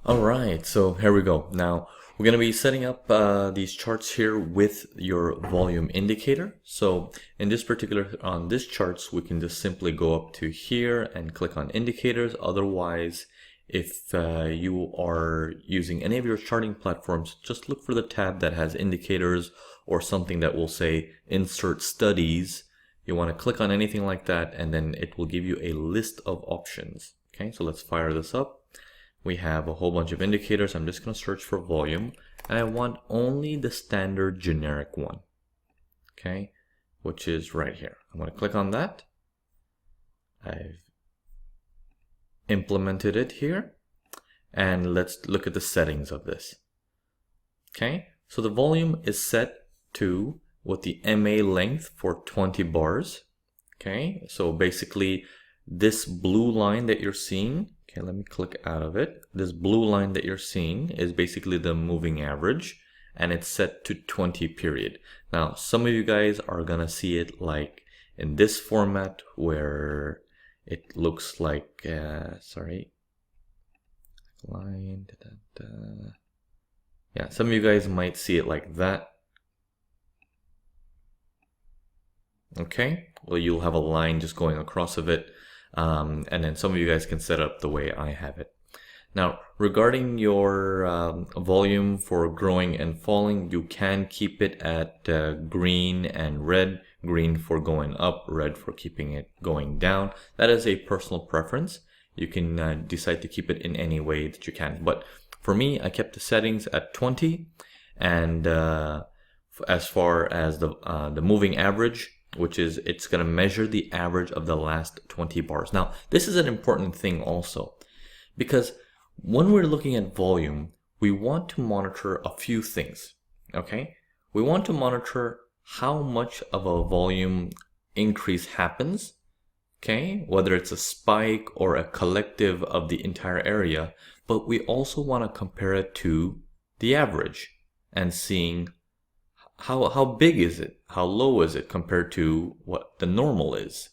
All right, so here we go. Now we're going to be setting up these charts here with your volume indicator. So in this particular, on this charts, we can just simply go up to here and click on indicators. Otherwise, if you are using any of your charting platforms, just look for the tab that has indicators or something that will say insert studies. You want to click on anything like that, and then it will give you a list of options. Okay, so let's fire this up. We have a whole bunch of indicators. I'm just going to search for volume, and I want only the standard generic one, okay, which is right here. I'm going to click on that. I've implemented it here, and let's look at the settings of this. Okay, so the volume is set to with the MA length for 20 bars. Okay, so basically this blue line that you're seeing, okay, let me click out of it. This blue line that you're seeing is basically the moving average, and it's set to 20 period. Now, some of you guys are gonna see it like in this format where it looks like, sorry, line, yeah, some of you guys might see it like that. Okay, well, you'll have a line just going across of it. And then some of you guys can set up the way I have it. Now, regarding your volume for growing and falling, you can keep it at green and red. Green for going up, red for keeping it going down. That is a personal preference. You can decide to keep it in any way that you can. But for me, I kept the settings at 20. And as far as the moving average, which is it's going to measure the average of the last 20 bars. Now, this is an important thing also, because when we're looking at volume, we want to monitor a few things, okay? We want to monitor how much of a volume increase happens, okay? Whether it's a spike or a collective of the entire area, but we also want to compare it to the average and seeing how big is it? How low is it compared to what the normal is?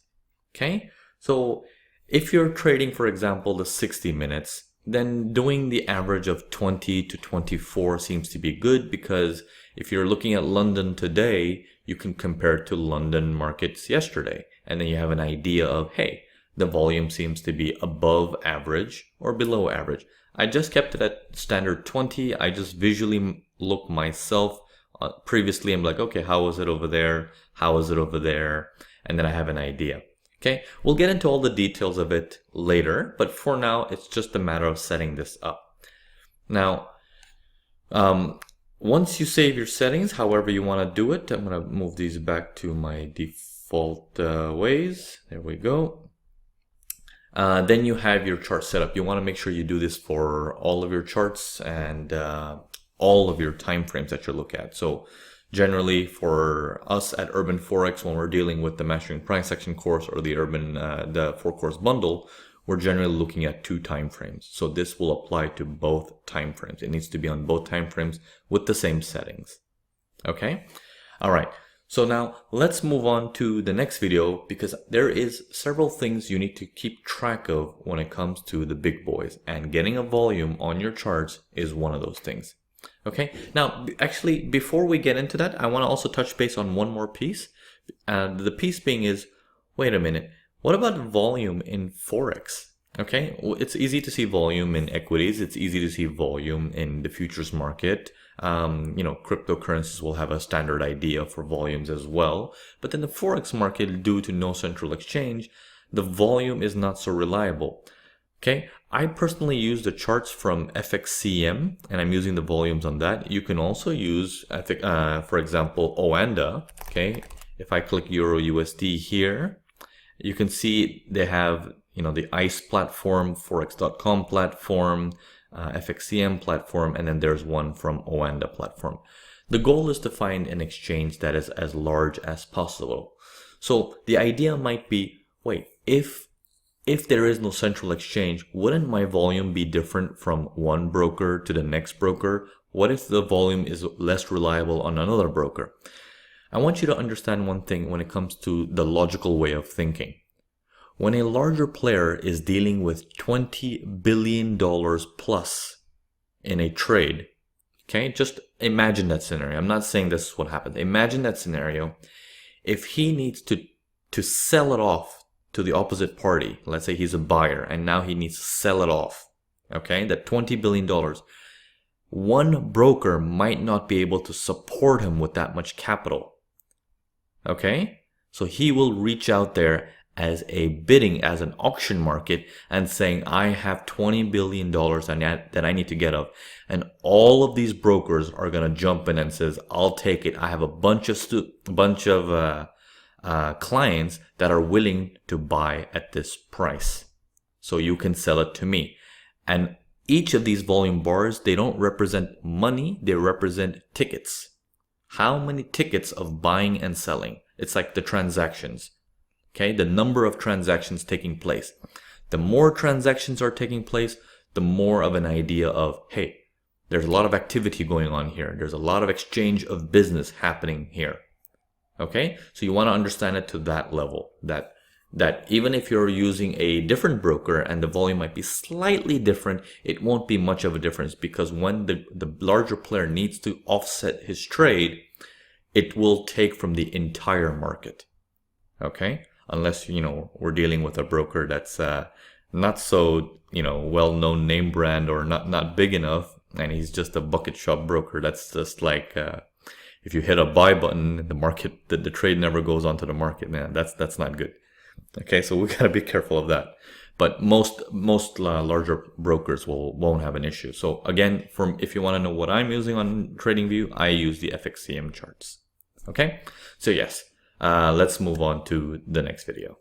Okay, so if you're trading, for example, the 60 minutes, then doing the average of 20 to 24 seems to be good, because if you're looking at London today, you can compare it to London markets yesterday, and then you have an idea of, hey, the volume seems to be above average or below average. I just kept it at standard 20. I just visually look myself. Previously, I'm like, okay, how was it over there? How is it over there? And then I have an idea. Okay, we'll get into all the details of it later, but for now, it's just a matter of setting this up. Now, once you save your settings, however you want to do it, I'm going to move these back to my default ways. There we go. Then you have your chart set up. You want to make sure you do this for all of your charts and all of your time frames that you look at. So generally for us at Urban Forex, when we're dealing with the Mastering Price Action course or the the 4-course bundle, we're generally looking at 2 time frames. So this will apply to both time frames. It needs to be on both time frames with the same settings. Okay. All right. So now let's move on to the next video, because there is several things you need to keep track of when it comes to the big boys, and getting a volume on your charts is one of those things. Okay, now actually before we get into that, I want to also touch base on one more piece. The piece being is, wait a minute, what about volume in Forex? Okay, well, it's easy to see volume in equities. It's easy to see volume in the futures market. Cryptocurrencies will have a standard idea for volumes as well. But in the Forex market, due to no central exchange, the volume is not so reliable. Okay, I personally use the charts from FXCM, and I'm using the volumes on that. You can also use, for example, Oanda. Okay, if I click Euro USD here, you can see they have, the ICE platform, Forex.com platform, FXCM platform, and then there's one from Oanda platform. The goal is to find an exchange that is as large as possible. So the idea might be, wait, if there is no central exchange, wouldn't my volume be different from one broker to the next broker? What if the volume is less reliable on another broker? I want you to understand one thing when it comes to the logical way of thinking. When a larger player is dealing with $20 billion plus in a trade, okay, just imagine that scenario. I'm not saying this is what happened. Imagine that scenario. If he needs to sell it off to the opposite party, let's say he's a buyer and now he needs to sell it off, okay, that $20 billion, one broker might not be able to support him with that much capital, okay? So he will reach out there as a bidding, as an auction market, and saying, I have $20 billion that I need to get of. And all of these brokers are going to jump in and says, I'll take it. I have a bunch of clients that are willing to buy at this price. So you can sell it to me. And each of these volume bars, they don't represent money. They represent tickets. How many tickets of buying and selling? It's like the transactions. Okay, the number of transactions taking place. The more transactions are taking place, the more of an idea of, hey, there's a lot of activity going on here. There's a lot of exchange of business happening here. Okay, so you want to understand it to that level, that even if you're using a different broker and the volume might be slightly different, it won't be much of a difference, because when the larger player needs to offset his trade, it will take from the entire market. Okay, unless, we're dealing with a broker that's not so, well-known name brand, or not big enough, and he's just a bucket shop broker. That's just like if you hit a buy button, the market, the trade never goes onto the market. Man, that's not good. Okay, so we gotta be careful of that. But most larger brokers won't have an issue. So again, if you want to know what I'm using on TradingView, I use the FXCM charts. Okay, so yes, let's move on to the next video.